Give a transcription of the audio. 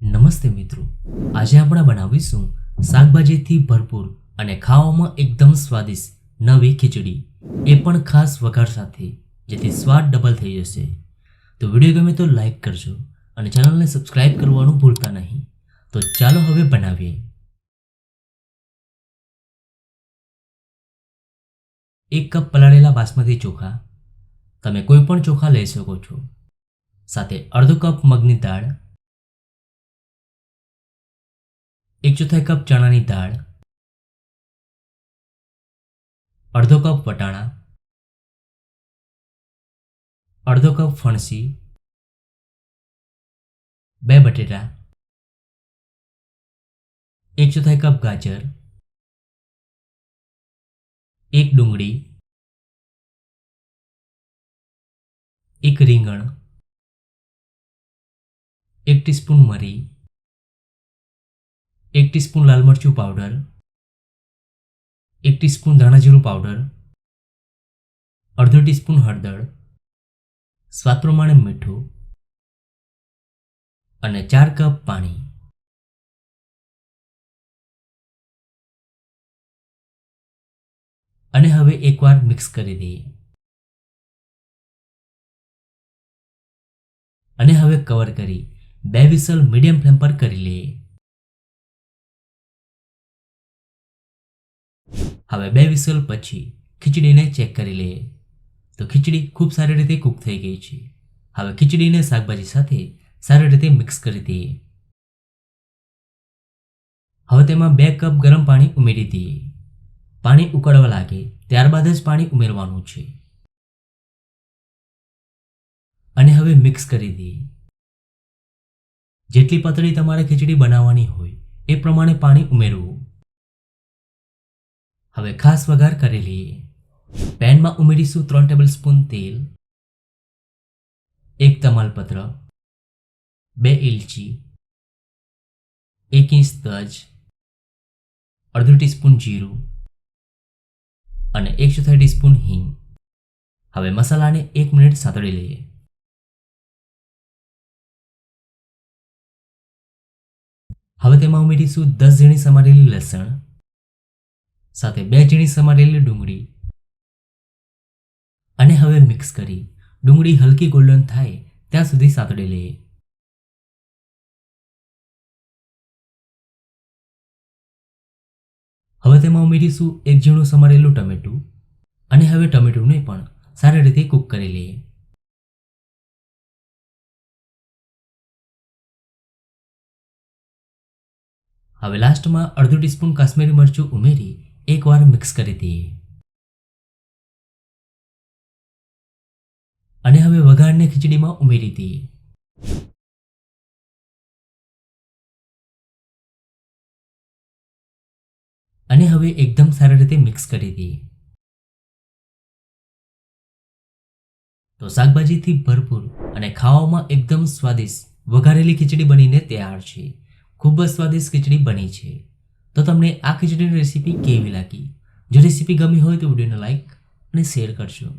નમસ્તે મિત્રો, આજે આપણે બનાવીશું શાકભાજીથી ભરપૂર અને ખાવામાં એકદમ સ્વાદિષ્ટ નવી ખીચડી, એ પણ ખાસ વઘાર સાથે, જેથી સ્વાદ ડબલ થઈ જશે. તો વિડીયો ગમે તો લાઈક કરજો અને ચેનલને સબસ્ક્રાઇબ કરવાનું ભૂલતા નહીં. તો ચાલો હવે બનાવીએ. 1 કપ પલાળેલા બાસમતી ચોખા, તમે કોઈ પણ ચોખા લઈ શકો છો. સાથે અડધો કપ મગની દાળ, 1/4 કપ ચણાની દાળ, અડધો કપ વટાણા, અડધો કપ ફણસી, 2 બટેટા, 1/4 કપ ગાજર, 1 ડુંગળી, 1 રીંગણ, 1 ટીસ્પૂન મરી, 1 ટીસ્પૂન લાલ મરચું પાવડર, 1 ટીસ્પૂન ધાણા જીરું પાવડર, અડધો ટીસ્પૂન હળદર, સ્વાદ પ્રમાણે મીઠું અને 4 કપ પાણી. અને હવે એકવાર મિક્સ કરી દઈએ. અને હવે કવર કરી 2 વિસલ મીડિયમ ફ્લેમ પર કરી લઈએ. હવે 2 વિસલ પછી ખીચડીને ચેક કરી લઈએ. તો ખીચડી ખૂબ સારી રીતે કૂક થઈ ગઈ છે. હવે ખીચડીને શાકભાજી સાથે સારી રીતે મિક્સ કરી દઈએ. હવે તેમાં 2 કપ ગરમ પાણી ઉમેરી દઈએ. પાણી ઉકળવા લાગે ત્યારબાદ જ પાણી ઉમેરવાનું છે. અને હવે મિક્સ કરી દઈએ. જેટલી પાતળી તમારે ખીચડી બનાવવાની હોય એ પ્રમાણે પાણી ઉમેરવું. હવે ખાસ વઘાર કરી લઈએ. પેનમાં ઉમેરીશું 3 ટેબલસ્પૂન તેલ, 1 તમાલપત્ર, 2 ઇલચી, 1 ઇંચ તજ, અડધો ટીસ્પૂન જીરું અને 1/4 ટીસ્પૂન હિંગ. હવે મસાલાને 1 મિનિટ સાતળી લઈએ. હવે તેમાં ઉમેરીશું 10 ઝીણી સમારેલી લસણ, સાથે 2 ઝીણી સમારેલી ડુંગળી. અને હવે મિક્સ કરી ડુંગળી હલકી ગોલ્ડન થાય ત્યાં સુધી સાતળી લઈએ. હવે તેમાં ઉમેરીશું 1 ઝીણું સમારેલું ટમેટું અને હવે ટમેટુને પણ સારી રીતે કૂક કરી લઈએ. હવે લાસ્ટમાં અડધો ટીસ્પૂન કાશ્મીરી મરચું ઉમેરી એકવાર મિક્સ કરી દઈએ. અને હવે વઘારને ખીચડીમાં ઉમેરી દઈએ. અને હવે એકદમ સારી રીતે મિક્સ કરી દઈએ. તો શાકભાજીથી ભરપૂર અને ખાવામાં એકદમ સ્વાદિષ્ટ વઘારેલી ખીચડી બનીને તૈયાર છે. ખૂબ જ સ્વાદિષ્ટ ખીચડી બની છે. તો તમને આ ખીચડીની રેસીપી કેવી લાગી? જો રેસીપી ગમી હોય તો વિડીયોને લાઈક અને શેર કરજો.